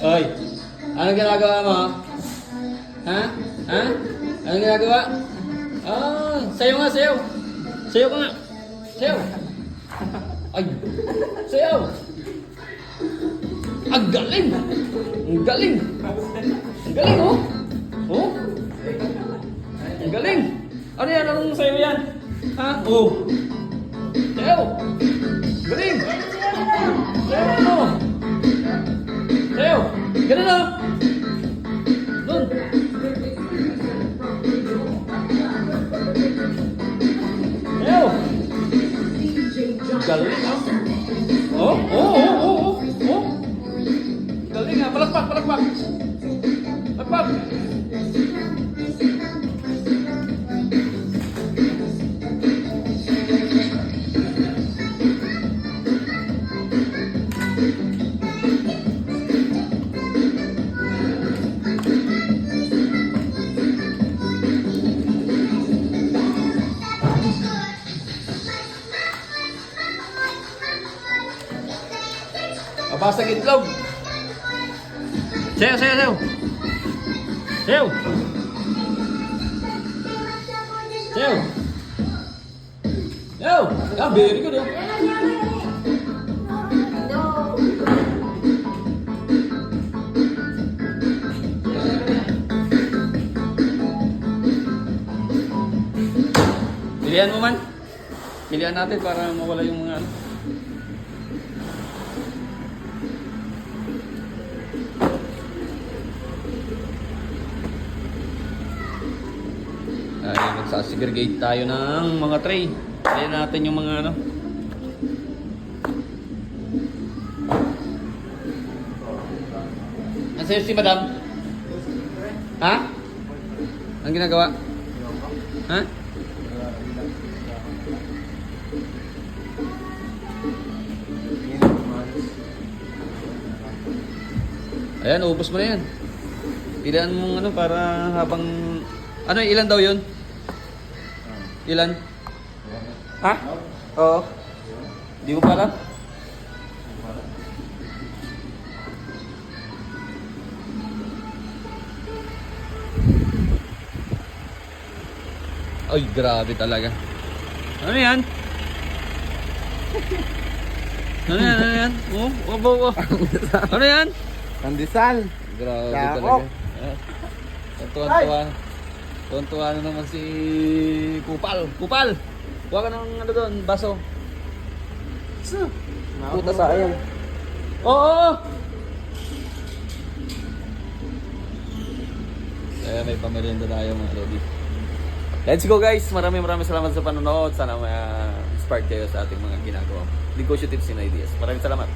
Oy, anong ginagawa mo? Ha? Ha? Anong ginagawa? Ah, sayo nga, sayo. Sayo ka nga. Sayo. Ay, sayo. Ang galing. Ang galing. Ang galing, oh. Oh. Ang galing. Ano yan? Anong sayo yan? Ha? Oh. Sayo. Galing. Sayo ano? Sayo. Ganun na. Doon. Sayo. Galing, ah. Oh, oh, oh, oh, oh. Oh. Galing, ah. Palakpak, palakpak. Palakpak. Mabasag itlog. Sayo, sayo, sayo. Sayo. Sayo. Sayo. Ah, very good, oh. Pilihan mo man. Pilihan natin para mawala yung mga ano. Ay, magsasegregate tayo ng mga tray. Pilihan natin yung mga ano. Nasa'yo si madam? Ha? Ang ginagawa? Ha? Ayan, ubos mo na yan. Pilihan mong ano para habang... Ano, ilan daw yun? Ilan? Ha? Oo. Di mo pala? Ay, grabe talaga. Ano yan? Ano yan? Ano yan? Oh, obo, obo. Ano yan? Pandesal. Grabe Sakop. talaga. Tuwan-tuwa. Tuwan-tuwa na naman si Kupal. Kupal! Kuha ka ng ano doon, baso. Puta sayang. Oo! Kaya may pamerienda tayo mga lodi. Let's go guys! Maraming salamat sa panonood. Sana ma-inspired kayo sa ating mga ginagawa. Negosyo tips and ideas. Maraming salamat.